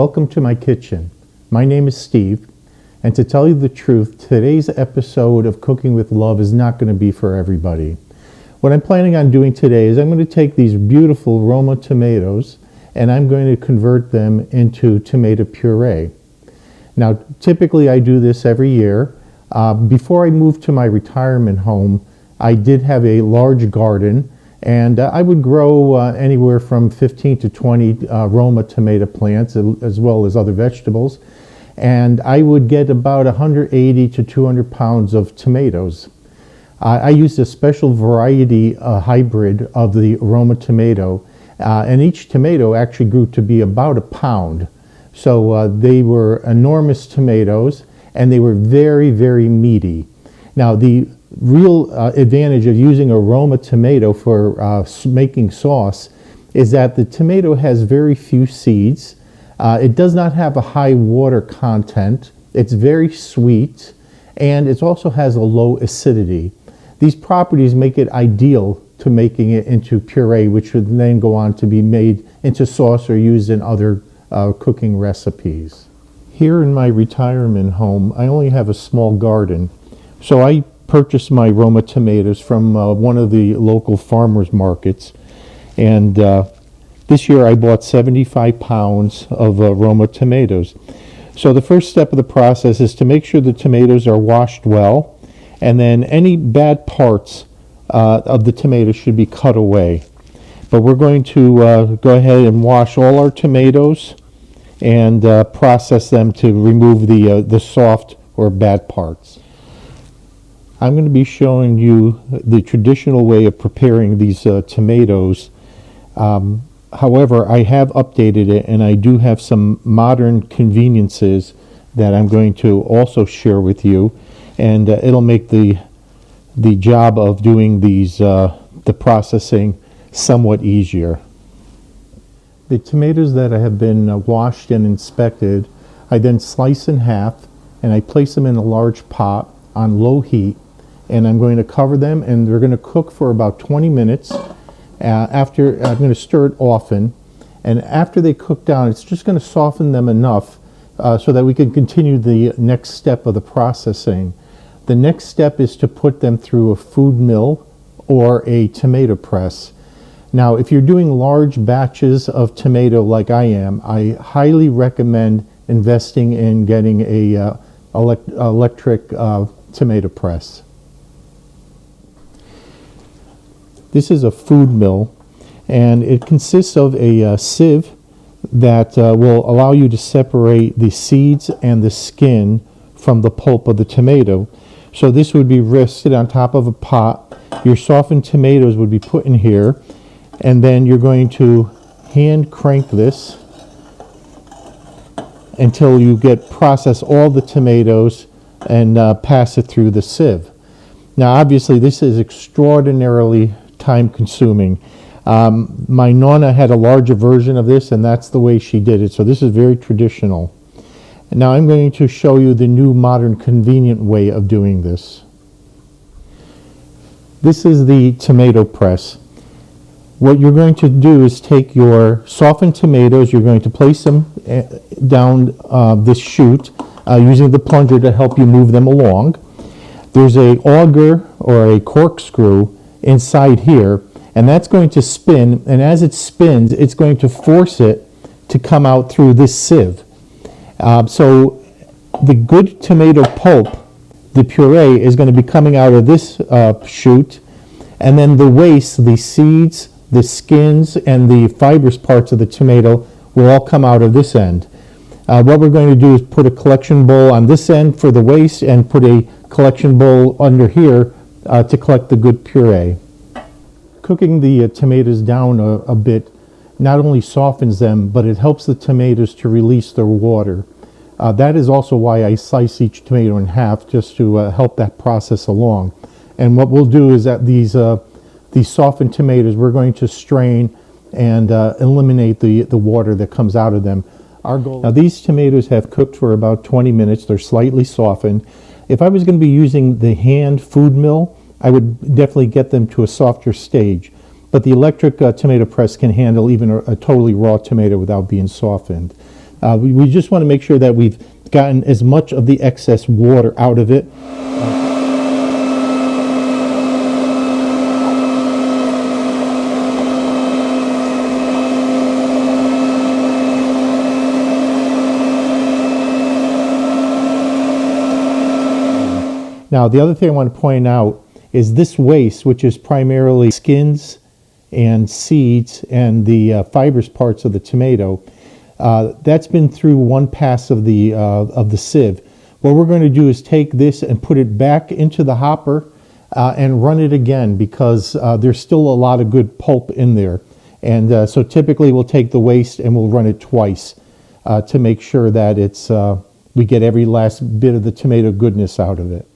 welcome to my kitchen. My name is Steve, and to tell you the truth, today's episode of Cooking with Love is not going to be for everybody. What I'm planning on doing today is I'm going to take these beautiful Roma tomatoes and I'm going to convert them into tomato puree. Now, typically I do this every year. Before I moved to my retirement home, I did have a large garden, and I would grow anywhere from 15 to 20 Roma tomato plants, as well as other vegetables. And I would get about 180 to 200 pounds of tomatoes. I used a special variety hybrid of the Roma tomato, and each tomato actually grew to be about a pound. So they were enormous tomatoes, and they were very, very meaty. Now, the real advantage of using a Roma tomato for making sauce is that the tomato has very few seeds. It does not have a high water content. It's very sweet, and it also has a low acidity. These properties make it ideal to making it into puree, which would then go on to be made into sauce or used in other cooking recipes. Here in my retirement home, I only have a small garden, so I purchased my Roma tomatoes from one of the local farmers markets, and this year I bought 75 pounds of Roma tomatoes. So the first step of the process is to make sure the tomatoes are washed well, and then any bad parts of the tomatoes should be cut away. But we're going to go ahead and wash all our tomatoes and process them to remove the soft or bad parts. I'm going to be showing you the traditional way of preparing these tomatoes. However, I have updated it, and I do have some modern conveniences that I'm going to also share with you, and it'll make the job of doing the processing somewhat easier. The tomatoes that have been washed and inspected, I then slice in half, and I place them in a large pot on low heat, and I'm going to cover them, and they're going to cook for about 20 minutes. After I'm going to stir it often, and after they cook down, it's just going to soften them enough so that we can continue the next step of the processing. The next step is to put them through a food mill or a tomato press. Now, if you're doing large batches of tomato like I am, I highly recommend investing in getting a electric tomato press. This is a food mill, and it consists of a sieve that will allow you to separate the seeds and the skin from the pulp of the tomato. So this would be rested on top of a pot. Your softened tomatoes would be put in here, and then you're going to hand crank this until you process all the tomatoes and pass it through the sieve. Now, obviously, this is extraordinarily time consuming. My Nonna had a larger version of this, and that's the way she did it. So this is very traditional. And now I'm going to show you the new modern convenient way of doing this. This is the tomato press. What you're going to do is take your softened tomatoes, you're going to place them down this chute using the plunger to help you move them along. There's a auger or a corkscrew inside here, and that's going to spin, and as it spins, it's going to force it to come out through this sieve. So the good tomato pulp, the puree, is going to be coming out of this chute, and then the waste, the seeds, the skins, and the fibrous parts of the tomato will all come out of this end. What we're going to do is put a collection bowl on this end for the waste and put a collection bowl under here to collect the good puree. Cooking the tomatoes down a bit not only softens them, but it helps the tomatoes to release their water. That is also why I slice each tomato in half, just to help that process along. And what we'll do is that these softened tomatoes, we're going to strain and eliminate the water that comes out of them. Now, these tomatoes have cooked for about 20 minutes. They're slightly softened. If I was going to be using the hand food mill, I would definitely get them to a softer stage. But the electric tomato press can handle even a totally raw tomato without being softened. We just want to make sure that we've gotten as much of the excess water out of it. Now, the other thing I want to point out is this waste, which is primarily skins and seeds and the fibrous parts of the tomato, that's been through one pass of the sieve. What we're going to do is take this and put it back into the hopper and run it again, because there's still a lot of good pulp in there. And so typically we'll take the waste and we'll run it twice to make sure that we get every last bit of the tomato goodness out of it.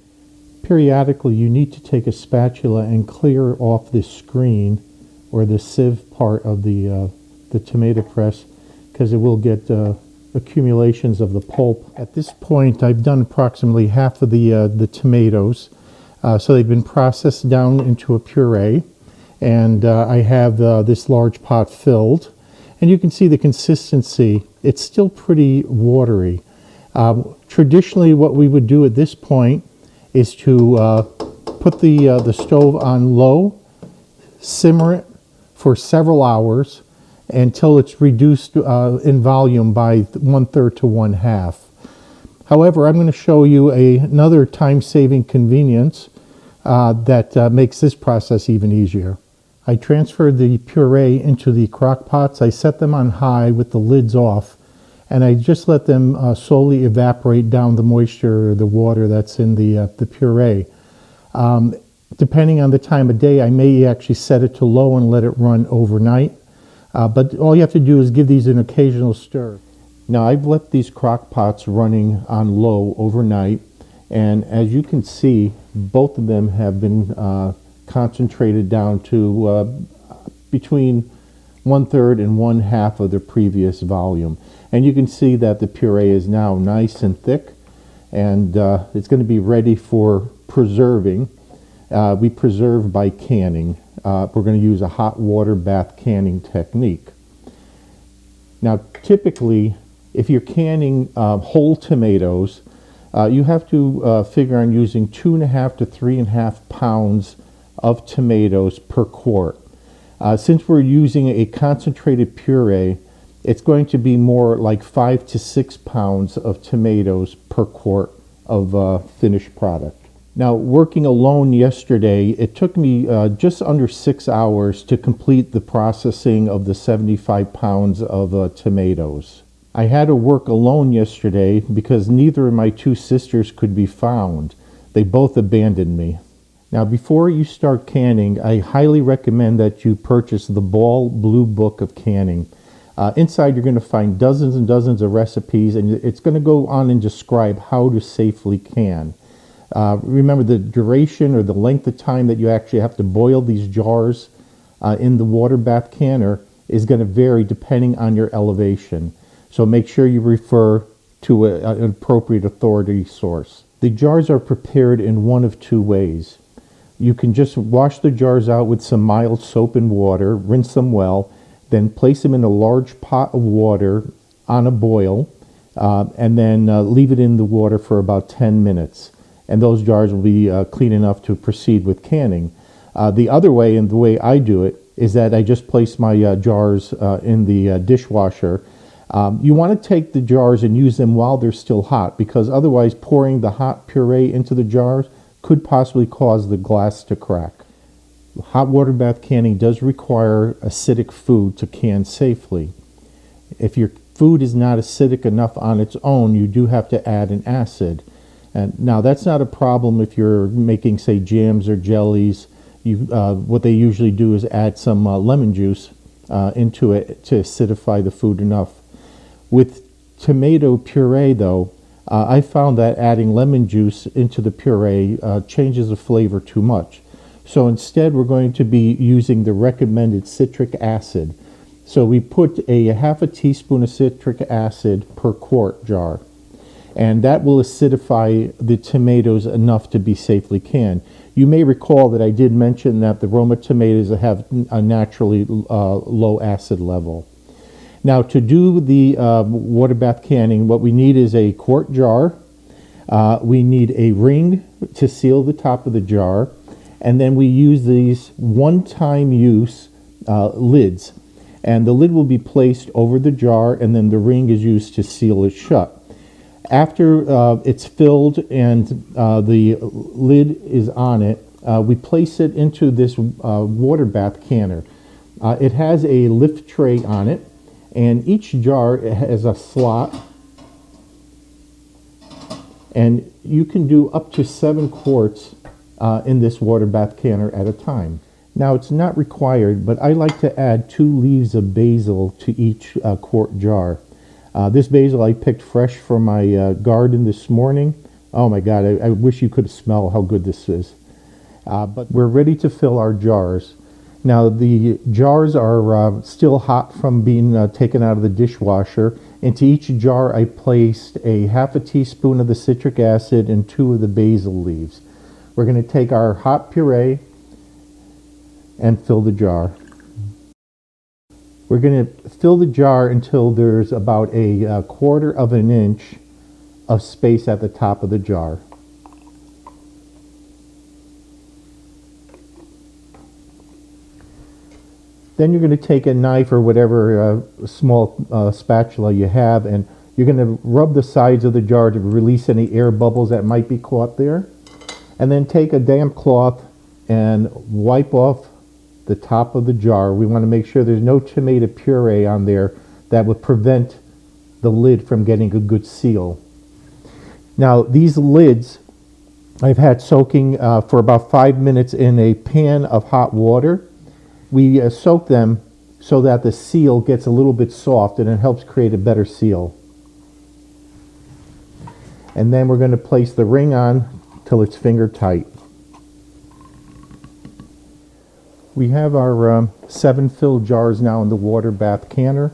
Periodically, you need to take a spatula and clear off the screen or the sieve part of the tomato press, because it will get accumulations of the pulp. At this point, I've done approximately half of the tomatoes, so they've been processed down into a puree, and I have this large pot filled, and you can see the consistency. It's still pretty watery. Traditionally, what we would do at this point is to put the stove on low, simmer it for several hours until it's reduced in volume by 1/3 to 1/2. However, I'm going to show you another time-saving convenience that makes this process even easier. I transferred the puree into the crock pots. I set them on high with the lids off, and I just let them slowly evaporate down the moisture or the water that's in the puree. Depending on the time of day, I may actually set it to low and let it run overnight. But all you have to do is give these an occasional stir. Now, I've left these crock pots running on low overnight, and as you can see, both of them have been concentrated down to between 1/3 and 1/2 of their previous volume. And you can see that the puree is now nice and thick, and it's going to be ready for preserving. We preserve by canning. We're going to use a hot water bath canning technique. Now, typically, if you're canning whole tomatoes, you have to figure on using 2.5 to 3.5 pounds of tomatoes per quart. Since we're using a concentrated puree, it's going to be more like 5 to 6 pounds of tomatoes per quart of finished product. Now, working alone yesterday, it took me just under 6 hours to complete the processing of the 75 pounds of tomatoes. I had to work alone yesterday because neither of my two sisters could be found. They both abandoned me. Now, before you start canning, I highly recommend that you purchase the Ball Blue Book of Canning. Inside, you're going to find dozens and dozens of recipes, and it's going to go on and describe how to safely can. Remember, the duration or the length of time that you actually have to boil these jars in the water bath canner is going to vary depending on your elevation. So make sure you refer to an appropriate authority source. The jars are prepared in one of two ways. You can just wash the jars out with some mild soap and water, rinse them well, then place them in a large pot of water on a boil, and then leave it in the water for about 10 minutes. And those jars will be clean enough to proceed with canning. The other way, and the way I do it, is that I just place my jars in the dishwasher. You want to take the jars and use them while they're still hot, because otherwise pouring the hot puree into the jars could possibly cause the glass to crack. Hot water bath canning does require acidic food to can safely. If your food is not acidic enough on its own, you do have to add an acid. And now that's not a problem if you're making, say, jams or jellies. What they usually do is add some lemon juice into it to acidify the food enough. With tomato puree, though, I found that adding lemon juice into the puree changes the flavor too much. So instead, we're going to be using the recommended citric acid. So we put a 1/2 teaspoon of citric acid per quart jar, and that will acidify the tomatoes enough to be safely canned. You may recall that I did mention that the Roma tomatoes have a naturally low acid level. Now, to do the water bath canning, what we need is a quart jar. We need a ring to seal the top of the jar. And then we use these one-time use lids. And the lid will be placed over the jar, and then the ring is used to seal it shut. After it's filled and the lid is on it, we place it into this water bath canner. It has a lift tray on it, and each jar has a slot, and you can do up to 7 quarts in this water bath canner at a time. Now, it's not required, but I like to add 2 leaves of basil to each quart jar. This basil I picked fresh from my garden this morning. Oh my God, I wish you could smell how good this is. But we're ready to fill our jars. Now, the jars are still hot from being taken out of the dishwasher. Into each jar I placed a half a teaspoon of the citric acid and 2 of the basil leaves. We're going to take our hot puree and fill the jar. We're going to fill the jar until there's about a quarter of an inch of space at the top of the jar. Then you're going to take a knife or whatever small spatula you have, and you're going to rub the sides of the jar to release any air bubbles that might be caught there. And then take a damp cloth and wipe off the top of the jar. We want to make sure there's no tomato puree on there that would prevent the lid from getting a good seal. Now, these lids I've had soaking for about 5 minutes in a pan of hot water. We soak them so that the seal gets a little bit soft, and it helps create a better seal. And then we're going to place the ring on till it's finger tight. We have our 7 filled jars now in the water bath canner,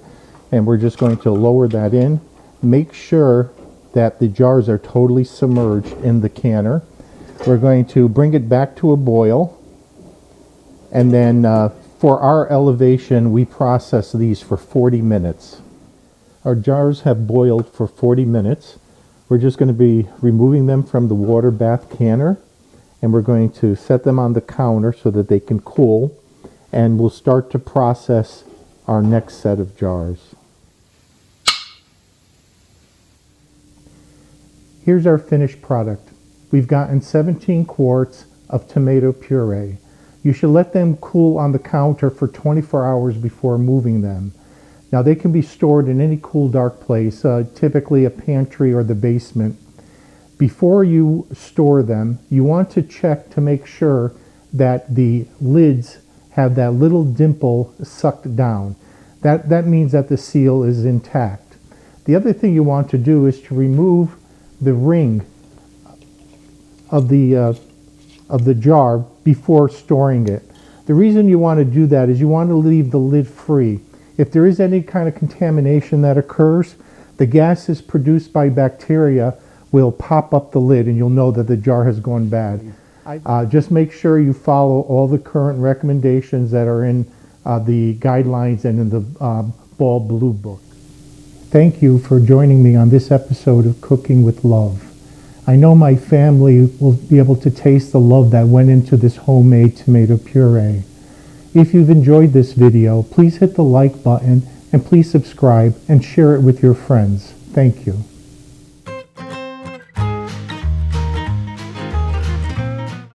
and we're just going to lower that in. Make sure that the jars are totally submerged in the canner. We're going to bring it back to a boil, and then for our elevation, we process these for 40 minutes. Our jars have boiled for 40 minutes. We're just going to be removing them from the water bath canner, and we're going to set them on the counter so that they can cool, and we'll start to process our next set of jars. Here's our finished product. We've gotten 17 quarts of tomato puree. You should let them cool on the counter for 24 hours before moving them. Now, they can be stored in any cool, dark place, typically a pantry or the basement. Before you store them, you want to check to make sure that the lids have that little dimple sucked down. That means that the seal is intact. The other thing you want to do is to remove the ring of the jar before storing it. The reason you want to do that is you want to leave the lid free. If there is any kind of contamination that occurs, the gases produced by bacteria will pop up the lid, and you'll know that the jar has gone bad. Just make sure you follow all the current recommendations that are in the guidelines and in the Ball Blue Book. Thank you for joining me on this episode of Cooking with Love. I know my family will be able to taste the love that went into this homemade tomato puree. If you've enjoyed this video, please hit the like button, and please subscribe and share it with your friends. Thank you.